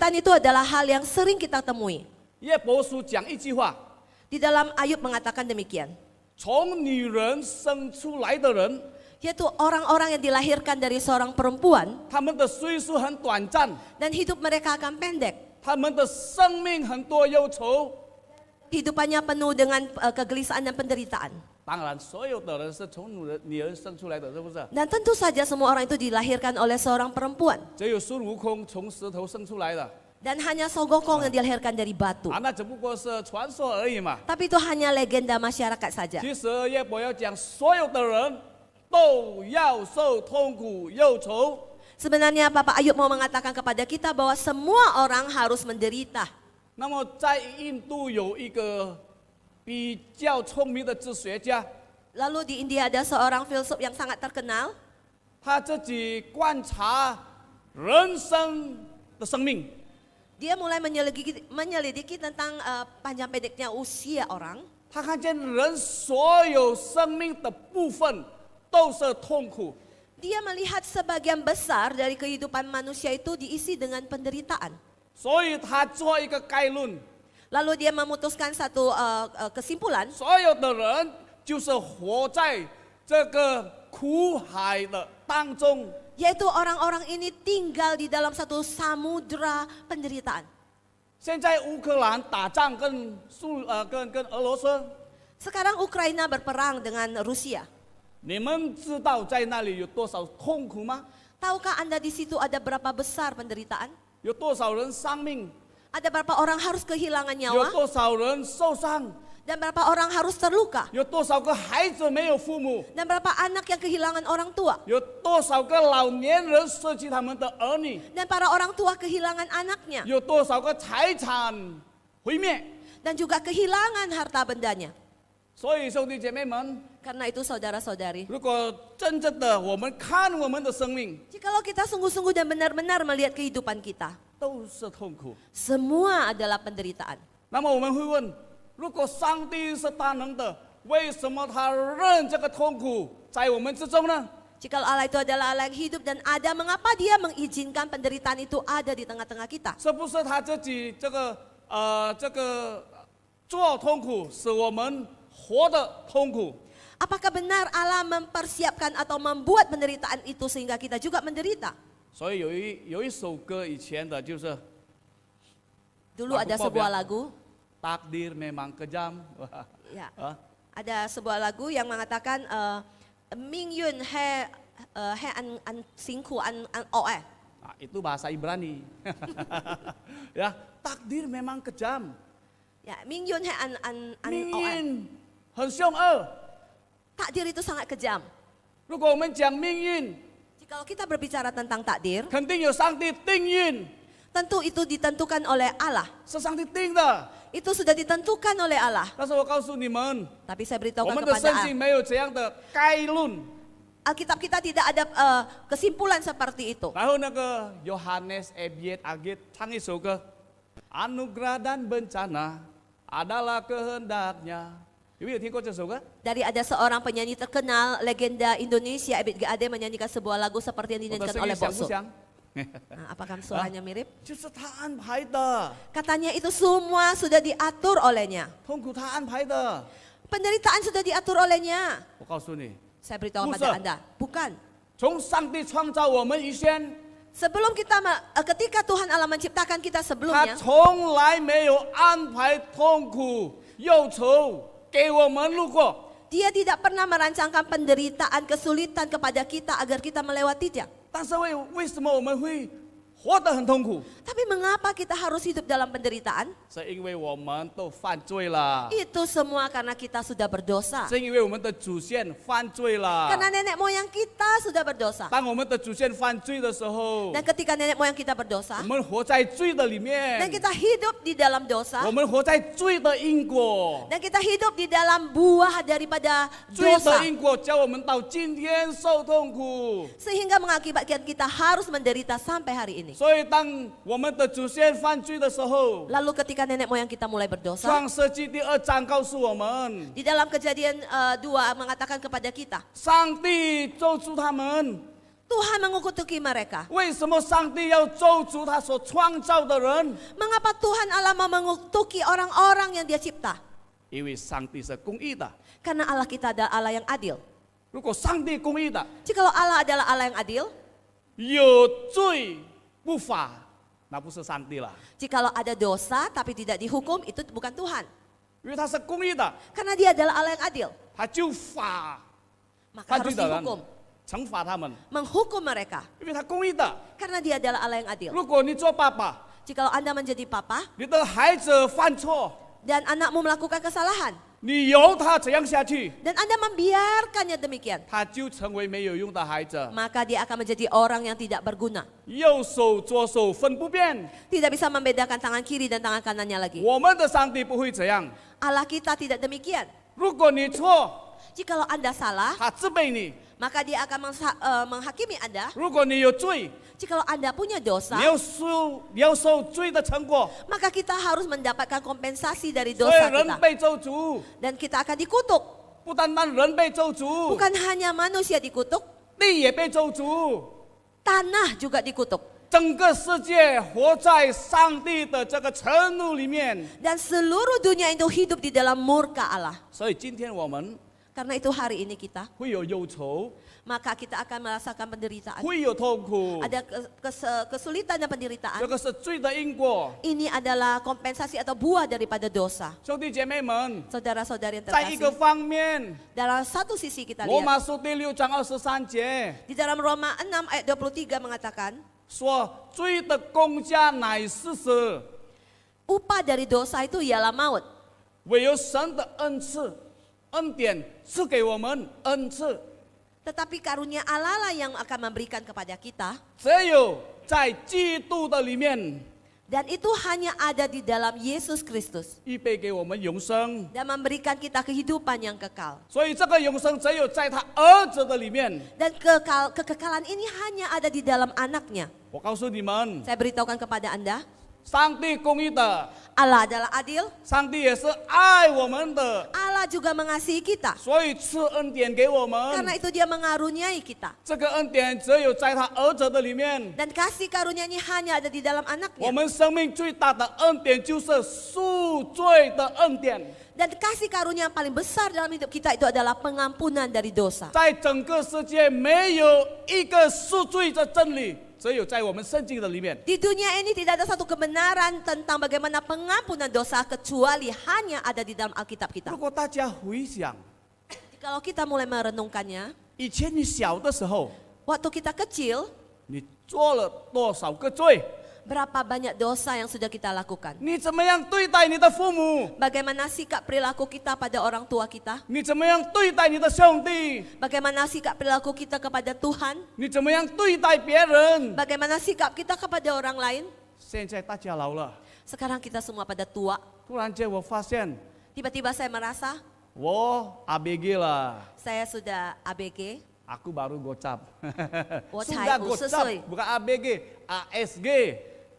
penderitaan itu adalah hal yang sering kita temui. 约伯书讲一句话： Di dalam Ayub mengatakan demikian. 从女人生出来的人， Yaitu orang-orang yang dilahirkan dari seorang perempuan 他们的岁数很短暂， dan hidup mereka akan pendek. 他们的生命很多忧愁。 Hidupannya penuh dengan kegelisahan dan penderitaan. 当然，所有的人是从女人生出来的，是不是？ Dan tentu saja semua orang itu dilahirkan oleh seorang perempuan. 只有孙悟空从石头生出来的， Dan hanya Sogokong yang dilahirkan dari batu. 那只不过是传说而已嘛。 Tapi itu hanya legenda masyarakat saja. 其实约伯要讲，所有的人都要受痛苦忧愁。 Sebenarnya Bapak Ayub mau mengatakan kepada kita bahwa semua orang harus menderita. 那么在印度有一个比较聪明的哲学家， Lalu di India ada seorang filsuf yang sangat terkenal. 他自己观察人生的生命， Dia mulai menyelidiki tentang panjang pendeknya usia orang. 他看见人所有生命的部分都是痛苦。 Dia melihat sebagian besar dari kehidupan manusia itu diisi dengan penderitaan. 所以他做一个概论， Lalu dia memutuskan satu kesimpulan. 所有的人就是活在这个苦海的当中。 Yaitu orang-orang ini tinggal di dalam satu samudra penderitaan. 现在乌克兰打仗跟俄罗斯， Sekarang Ukraina berperang dengan Rusia. 你们知道在那里有多少痛苦吗？ Tahukah Anda di situ ada berapa besar penderitaan? 有多少人丧命？ Ada berapa orang harus kehilangan 有 nyawa? 多少人受伤？ Dan berapa orang harus terluka? 有多少个孩子没有父母？ Dan berapa anak yang kehilangan orang tua? 有多少个老年人失去他们的儿女？ Dan para orang tua kehilangan anaknya. 有多少个财产毁灭？ Dan juga kehilangan harta bendanya. 所以兄弟姐妹们， Karena itu saudara-saudari, 如果真正的我们看我们的生命， jikalau kita sungguh-sungguh dan benar-benar melihat kehidupan kita, 都是痛苦。 semua adalah penderitaan. 那么我们会问：如果上帝是大能的，为什么他任这个痛苦在我们之中呢？ Jikalau Allah itu adalah Allah yang hidup dan ada, mengapa dia mengizinkan penderitaan itu ada di tengah-tengah kita? 是不是他自己这个做痛苦，使我们活的痛苦？ Apakah benar Allah mempersiapkan atau membuat penderitaan itu sehingga kita juga menderita? 所以有一首歌以前的就是 Dulu ada sebuah lagu, takdir memang kejam. ya, Ah, ada sebuah lagu yang mengatakan Mingyun he an singku an oe. nah, itu bahasa Ibrani. Ya, takdir memang kejam. Ya, Mingyun he an oe. 命运很凶恶。 Takdir itu sangat kejam. 如果我们讲命运， Jikalau kita berbicara tentang takdir, 肯定有上帝定运， tentu itu ditentukan oleh Allah. 是上帝定的。 Itu sudah ditentukan oleh Allah. 但是我告诉你们， Tapi saya 我 beritahukan 们的圣 kepada 经没有这样的概论。 Alkitab kita tidak ada kesimpulan seperti itu. 然后那个 Yohanes Ebiet Agit 唱一首歌， Anugerah dan bencana adalah kehendaknya。有没有听过这首歌？ Dari ada seorang penyanyi terkenal, legenda Indonesia, Ebit Gade menyanyikan sebuah lagu seperti yang 我的 dinyanyikan 声 oleh 音响不 Bokso. 响？ Nah, apakah suaranya mirip? 就是他安排的， Katanya itu semua sudah diatur olehnya. 痛苦他安排的。 Penderitaan sudah diatur olehnya. 我告诉你， Saya beritahu Bukan. pada Anda, bukan. 从上帝创造我们以前， Sebelum ketika Tuhan Allah menciptakan kita 他 sebelumnya, 从来没有安排痛苦、忧愁给我们路过。 Dia tidak pernah merancangkan penderitaan, kesulitan kepada kita agar kita melewatinya. 但是为什么我们会活得很痛苦？ Tapi mengapa kita harus hidup dalam penderitaan? 是因为我们都犯罪了， Itu semua karena kita sudah berdosa. 是因为我们的祖先犯罪了。 Karena nenek moyang kita sudah berdosa. 当我们的祖先犯罪的时候， Dan ketika nenek moyang kita 我 berdosa, 们活在罪的里 dan 面， kita hidup di dalam dosa, 我们活在罪的因果， dan kita hidup di dalam buah daripada 罪 dosa, 的因果叫我们到今天受痛苦。 sehingga mengakibatkan kita harus menderita sampai hari ini. 所以当我们的祖先犯罪的时候， Lalu ketika nenek moyang kita mulai berdosa, 创世纪第2章告诉我们， di dalam Kejadian 2 mengatakan kepada kita, 上帝咒诅他们， Tuhan mengutuki mereka. 为什么上帝要咒诅他所创造的人？ Mengapa Tuhan Allah mau mengutuki orang-orang yang Dia cipta? 因为上帝是公义的。 Karena Allah kita adalah Allah yang adil. 如果上帝公义的， Jikalau Allah adalah Allah yang adil, 有罪不罚，那不是上帝了， jikalau ada dosa tapi tidak dihukum, itu bukan Tuhan. 因为他是公义的， Karena Dia adalah Allah yang adil, 他就罚 maka 犯 harus 罪的人， dihukum, 惩罚他们， menghukum mereka. 因为他公义的。 Karena Dia adalah Allah yang adil. 如果你做爸爸， Jikalau Anda menjadi papa 你的孩子犯错， dan anakmu melakukan kesalahan, 你由他这样下去， dan Anda membiarkannya demikian, 他就成为没有用的孩子， maka dia akan menjadi orang yang tidak berguna. 右手左手分不辨。 Tidak bisa membedakan tangan kiri dan tangan kanannya lagi. 我们的上帝不会这样。 Allah kita tidak demikian. 如果你错， Jikalau Anda salah, 他责备你； maka dia akan menghakimi Anda. 如果你有罪， Jikalau Anda punya dosa, 你要受罪的成果。 maka kita harus mendapatkan kompensasi dari 所以 dosa 人 kita. 被咒诅， Dan kita akan dikutuk. 不单单人被咒诅， Bukan hanya manusia dikutuk, 地也被咒诅。 tanah juga dikutuk. 整个世界活在上帝的这个愤怒里面。 Dan seluruh dunia itu hidup di dalam murka Allah. 所以今天我们 Karena itu hari ini kita, 会有忧愁， maka kita akan merasakan penderitaan. 会有痛苦， Ada kesulitan dan penderitaan. 这个是罪的因果。 Ini adalah kompensasi atau buah daripada dosa. 兄弟姐妹们， Saudara-saudari yang 在一个 terkasih, 方面， dalam satu sisi kita 罗 lihat, 马书第6章23节 di dalam Roma 6 ayat 23 mengatakan, 说：“罪的工价乃是死， upah dari dosa itu ialah maut. 唯有神的恩赐、恩典赐给我们恩赐， Tetapi karunia Allah lah yang akan memberikan kepada kita. 只有在基督的里面 Dan itu hanya ada di dalam Yesus Kristus. 预备给我们永生。 Dan memberikan kita kehidupan yang kekal. 所以这个永生只有在他儿子的里面。 Dan kekekalan ini hanya ada di dalam anaknya. 我告诉你们， Saya beritahukan kepada Anda, 上帝公义的， Allah adalah adil. 上帝也是爱我们的， Allah juga mengasihi kita. 所以赐恩典给我 Karena 们。 itu dia mengaruniai kita. 这个恩典只有在他儿子的里面。 Dan kasih karunia ini hanya ada di dalam 我 anaknya. 们生命最大的恩典就是赎罪的恩典。 Dan kasih karunia yang paling besar dalam hidup kita itu adalah pengampunan dari dosa. 在整个世界没有一个赎罪的真理，只有在我们圣经的里面。 Di dunia ini tidak ada satu kebenaran tentang bagaimana pengampunan dosa kecuali hanya ada di dalam Alkitab kita. 如果大家回想， Kalau kita mulai merenungkannya, 以前你小的时候， waktu kita kecil, 你做了多少个罪？ berapa banyak dosa yang sudah kita lakukan? 你怎么样对待你的父母？ Bagaimana sikap perilaku kita pada orang tua kita? 你怎么样对待你的兄弟？ Bagaimana sikap perilaku kita kepada Tuhan? 你怎么样对待别人？ Bagaimana sikap kita kepada orang lain? 现在大家老了， Sekarang kita semua pada tua. 突然间我发现 Tiba-tiba saya merasa 我 ABG 了， saya sudah ABG. aku baru gocap. 我才 Sudah 50 gocap, 岁 bukan ABG, ASG.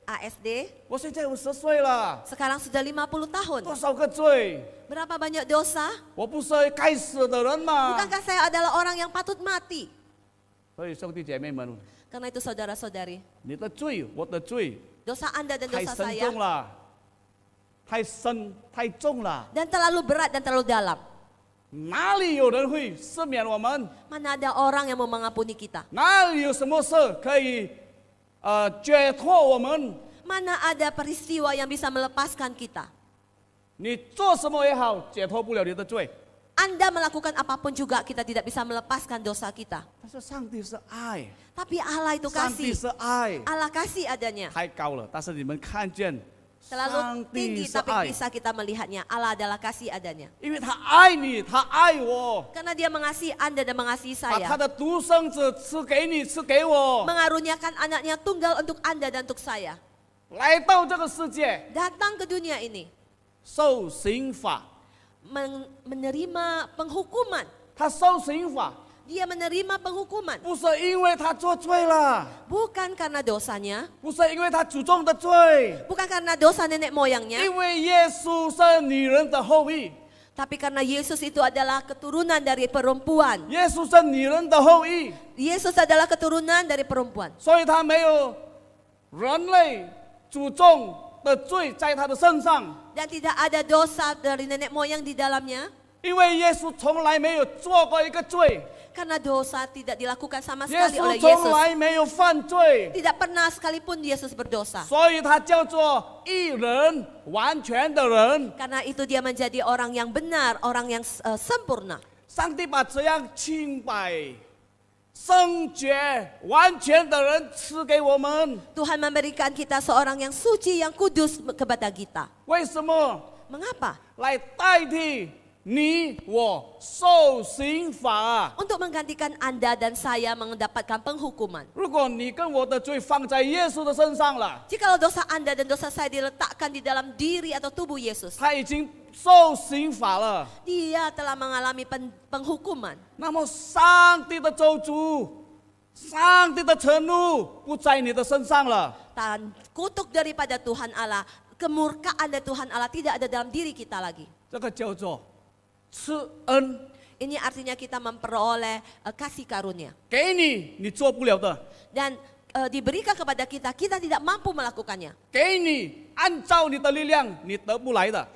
ASD. 我现在50岁了， Sekarang sudah 50 tahun. 多少个罪？ Berapa banyak dosa? 我不是该死的人吗？ Bukankah saya adalah orang yang patut mati? 所以兄弟姐妹们， Karena itu saudara-saudari, 你的罪，我的罪 dosa Anda dan 太 dosa 深 saya 重了，太深太重了。 dan terlalu berat dan terlalu dalam. 哪里有人会赦免我们？ Mana ada orang yang mau mengampuni kita? 哪里有什么事可以解脱我们？ Mana ada peristiwa yang bisa melepaskan kita? 你做什么也好，解脱不了你的罪。 Anda melakukan apapun juga kita tidak bisa melepaskan dosa kita. 但是上帝是爱， Tapi Allah itu 上帝 kasih. 是爱， Allah kasih adanya. 太高了。但是你们看见， Terlalu 上帝 tinggi 是 tapi 爱， bisa kita melihatnya. Allah adalah kasih adanya. 因为他爱你，他爱我， Karena dia mengasihi Anda dan mengasihi 把他 saya. 的独生子赐给你，赐给我， Mengaruniakan anaknya tunggal untuk Anda dan untuk saya. 来到这个世界 Datang ke dunia ini. 受刑罚。 Menerima penghukuman. 他受刑罚 Dia menerima penghukuman. 不是因为他做罪了， Bukan karena dosanya. 不是因为他祖宗的罪， Bukan karena dosa nenek moyangnya. 因为耶稣是女人的后裔， Tapi karena Yesus itu adalah keturunan dari perempuan. 耶稣是女人的后裔， Yesus adalah keturunan dari perempuan. 所以他没有人类祖宗的罪在他的身上， Dan tidak ada dosa dari nenek moyang di dalamnya. 因为耶稣从来没有做过一个罪， Karena dosa tidak dilakukan sama 耶 sekali oleh 稣从 Yesus. 来没有犯罪， Tidak pernah sekalipun Yesus berdosa. 所以他叫做义人，完全的人。 Karena itu dia menjadi orang yang benar, orang yang sempurna. 上帝把这样清白、圣洁、完全的人赐给我们， Tuhan memberikan kita seorang yang suci, yang kudus kepada kita. 为什么？ Mengapa? 来代替你我受刑罚。 Untuk menggantikan Anda dan saya mendapatkan penghukuman. 如果你跟我的罪放在耶稣的身上了， Jikalau dosa Anda dan dosa saya diletakkan di dalam diri atau tubuh Yesus, 他已经受刑罚了， Dia telah mengalami penghukuman. 那么上帝的咒诅、上帝的惩怒不在你的身上了。 Dan kutuk daripada Tuhan Allah, kemurkaan dari Tuhan Allah tidak ada dalam diri kita lagi. 这个叫做赐恩， Ini artinya kita memperoleh kasih karunia. 给你你做不了的， Dan diberikan kepada kita, kita tidak mampu melakukannya. 给你按照你的力量你得不来的。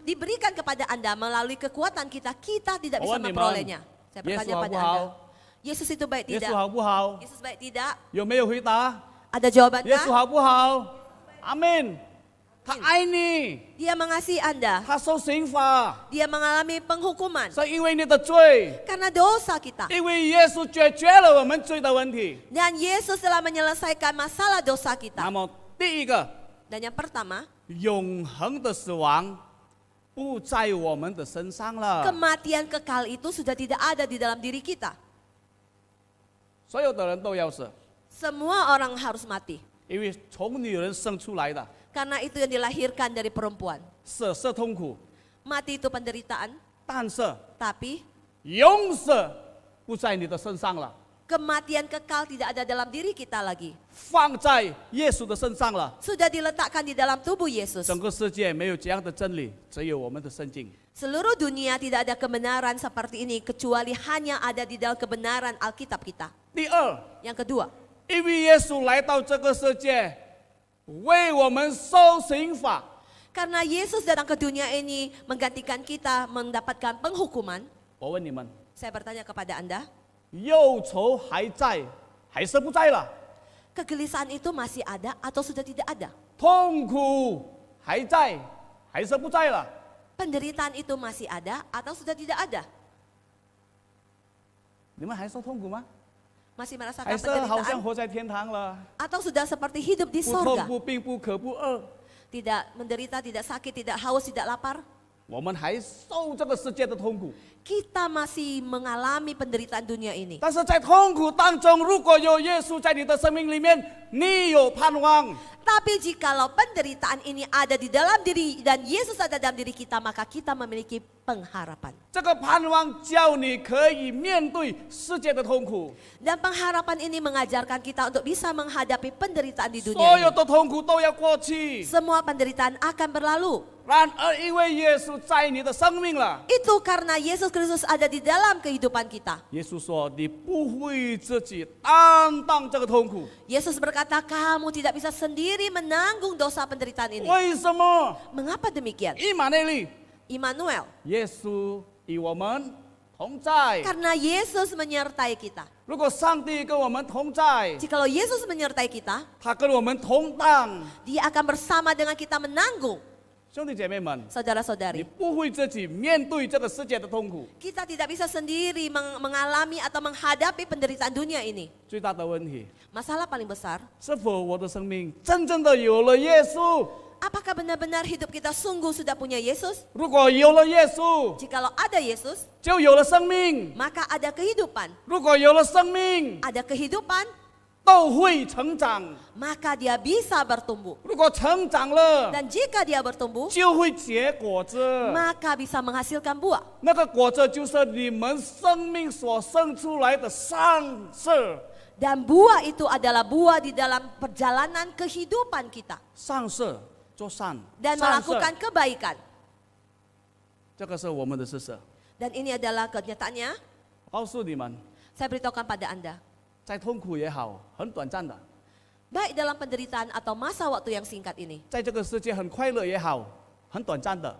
Diberikan kepada Anda melalui kekuatan kita, kita tidak bisa Kawan, memperolehnya. Saya Yesus bertanya pada hau-hau. Anda, Yesus itu baik 耶 tidak? 稣好不好？ Yesus baik tidak? 有没有回答？ Ada 耶稣 jawabankah? 好不好？阿门。他爱你， Dia mengasihi Anda. 他受刑罚， Dia mengalami penghukuman 是因为你的罪， karena dosa kita. 因为耶稣解决了我们罪的问题。 Dan Yesus telah menyelesaikan masalah dosa 那 kita. 么第一个， Dan yang pertama, 永恒的死亡不在我们的身上了。 kematian kekal itu sudah tidak ada di dalam diri kita. 所有的人都要死， Semua orang harus mati. 因为从女人生出来的， Karena itu yang dilahirkan dari perempuan. 死是痛苦， Mati itu penderitaan, 但是 tapi 永死不在你的身上了， kematian kekal tidak ada dalam diri kita lagi. 放在耶稣的身上了。 Sudah diletakkan di dalam tubuh Yesus. 整个世界没有这样的真理，只有我们的圣经。 Seluruh dunia tidak ada kebenaran seperti ini kecuali hanya ada di dalam kebenaran Alkitab kita. 第二， Yang kedua, 因为耶稣来到这个世界，为我们受刑罚。 karena Yesus datang ke dunia ini menggantikan kita mendapatkan penghukuman. 我问你们， Saya bertanya kepada Anda, 忧愁还在还是不在了？ kegelisahan itu masih ada atau sudah tidak ada? 痛苦还在还是不在了？ Penderitaan itu masih ada atau sudah tidak ada? 你们还受痛苦吗？ Masih 还 merasakan 是好像 penderitaan? 活在天堂了？ Atau sudah seperti hidup di 不痛 sorga? 不病不渴不饿， Tidak menderita, tidak sakit, tidak haus, tidak lapar? 我们还受这个世界的痛苦。 Kita masih mengalami penderitaan dunia ini. 但是在痛苦当中，如果有耶稣在你的生命里面，你有盼望。 Tapi jikalau penderitaan ini ada di dalam diri dan Yesus ada dalam diri kita, maka kita memiliki pengharapan. 这个盼望叫你可以面对世界的痛苦， Dan pengharapan ini mengajarkan kita untuk bisa menghadapi penderitaan di 所 dunia 有 ini. 的痛苦都要过去。 Semua penderitaan akan berlalu. 然而，因为耶稣在你的生命了， Itu karena Yesus Kristus ada di dalam kehidupan kita. 耶稣说：“你不会自己担当这个痛苦。 Yesus berkata, kamu tidak bisa sendiri menanggung dosa penderitaan ini. 为什么？ Mengapa demikian? 以马内利， Immanuel, 耶稣与我们同在。 karena Yesus menyertai kita. 如果上帝跟我们同在， Jikalau Yesus menyertai kita, 他跟我们同当。 Dia akan bersama dengan kita menanggung. 兄弟姐妹们，你 Saudara-saudari, 不会自己面对这个世界的痛苦。 kita tidak bisa sendiri mengalami atau menghadapi penderitaan dunia ini. 最大的问题， Masalah paling besar, 是否我的生命真正的有了耶稣？ apakah benar-benar hidup kita sungguh sudah punya Yesus? 如果有了耶稣， Jikalau ada Yesus, 就有了生命； maka ada kehidupan. 如果有了生命， Ada kehidupan, 都会成长。 maka dia bisa bertumbuh. 如果成长了， Dan jika dia bertumbuh, 就会结果子。 maka bisa menghasilkan buah. 那个果子就是你们生命所生出来的善事。 Dan buah itu adalah buah di dalam perjalanan kehidupan kita. 善事做善， Dan 善事 melakukan kebaikan. 这个是我们的事实。 Dan ini adalah kenyataannya. 告诉你们， Saya beritahukan pada Anda. 再痛苦也好，很短暂的； Baik dalam penderitaan atau masa waktu yang singkat ini. 在这个世界很快乐也好，很短暂的。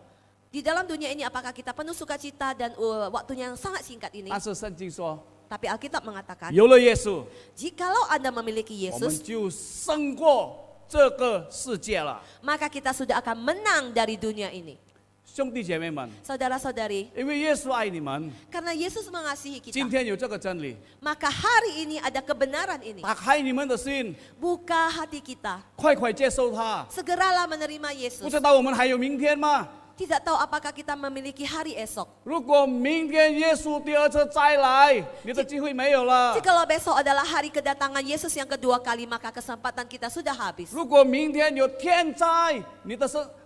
Di dalam dunia ini apakah kita penuh sukacita dan waktunya yang sangat singkat ini. 但是圣经说， Tapi Alkitab mengatakan, 有了耶稣， jikalau Anda memiliki 我们 Yesus, 就胜过这个世界了。 maka kita sudah akan menang dari dunia ini. 兄弟姐妹们， Saudara-saudari, 因为耶稣爱你们， karena Yesus mengasihi 今 kita, 天有这个真理， maka hari ini ada kebenaran ini. 打开你们的心， Buka hati kita, 快快接受它。 segeralah menerima 不 Yesus. 知道我们还有明天吗？ Tidak tahu apakah kita memiliki hari esok. 如果明天耶稣第二次再来，你的机会没有了。 Jikalau besok adalah hari kedatangan Yesus yang kedua kali, maka kesempatan kita sudah habis. 如果明天有天灾，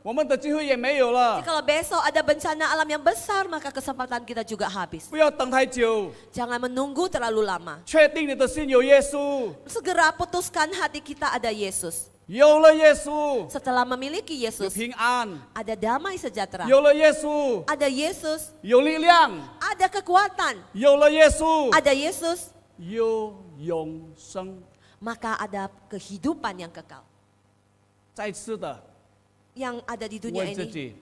我们的机会也没有了。 Jikalau besok ada bencana alam yang besar, maka kesempatan kita juga habis. 不要等太久， Jangan menunggu terlalu lama. 确定你的心有耶稣， Segera putuskan hati kita ada Yesus. 有了耶稣， Setelah memiliki 有 Yesus, 平安； ada damai sejahtera. 有了耶稣， Ada Yesus, 有力量； ada kekuatan. 有了耶稣， Ada Yesus, 有永生。 maka ada kehidupan yang kekal. 再次的 Yang ada di dunia 问自 ini, 己：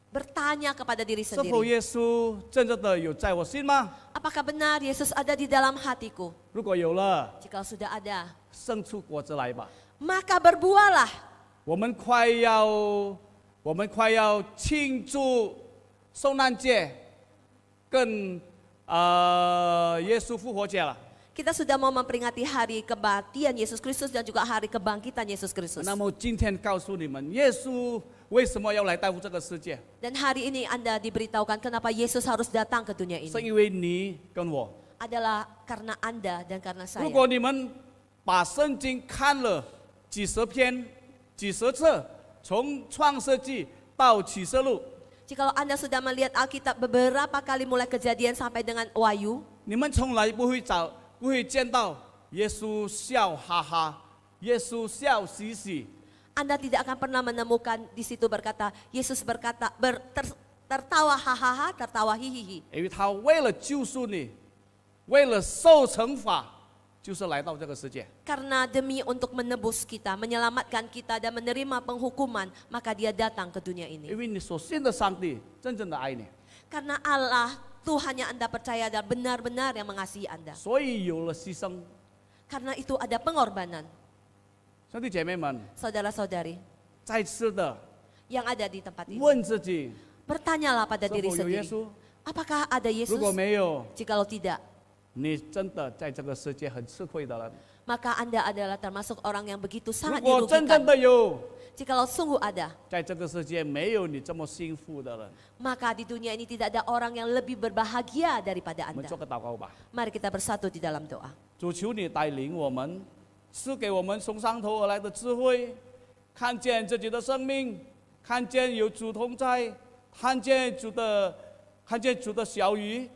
bertanya kepada diri 是否 sendiri. 耶稣真正的有在我心吗？ Apakah benar Yesus ada di dalam hatiku? 如果有了， Jika sudah ada, 生出果子来吧。 maka berbuahlah. 我们快要庆祝受难节，跟耶稣复活节了。 Kita sudah mau memperingati hari kematian Yesus Kristus dan juga hari kebangkitan Yesus Kristus. 那么今天告诉你们，耶稣为什么要来到这个世界？ Dan hari ini Anda diberitahukan kenapa Yesus harus datang ke dunia 是 ini. 因为你跟我。 Adalah karena Anda dan karena 如 saya. 果你们把圣经看了几十篇、几十次，从创世纪到启示录， Jikalau Anda sudah melihat Alkitab beberapa kali mulai kejadian sampai dengan Wahyu, 你们从来不会见到耶稣笑哈哈，耶稣笑嘻嘻。 Anda tidak akan pernah menemukan di situ berkata, Yesus berkata, tertawa hahaha, tertawa hihihi. 因为他为了救赎你，为了受惩罚，就是来到这个世界。 Karena demi untuk menebus kita, menyelamatkan kita dan menerima penghukuman, maka dia datang ke dunia 因 ini. 为你所信的上帝真正的爱你， Karena Allah, Tuhan yang Anda percaya adalah benar-benar yang mengasihi Anda. 所以有了牺牲。 Karena itu ada pengorbanan. 兄弟姐妹们， Saudara-saudari 再次的 yang ada di tempat ini, 问自己： bertanyalah pada 是 diri 否有耶 sendiri, 稣？ apakah ada 如 Yesus? 果没有， Jikalau tidak, 你真的在这个世界很吃亏的人。 maka Anda adalah termasuk orang yang begitu 如 sangat 果真正 dirugikan. 的有， Jikalau sungguh ada, 在这个世界没有你这么幸福的人。 maka di dunia ini tidak ada orang yang lebih berbahagia daripada 我们 Anda. 做个祷告吧。 Mari kita bersatu di dalam doa. 主，求你带领我们，赐给我们从上头而来的智慧，看见自己的生命，看见有主同在，看见主的小雨，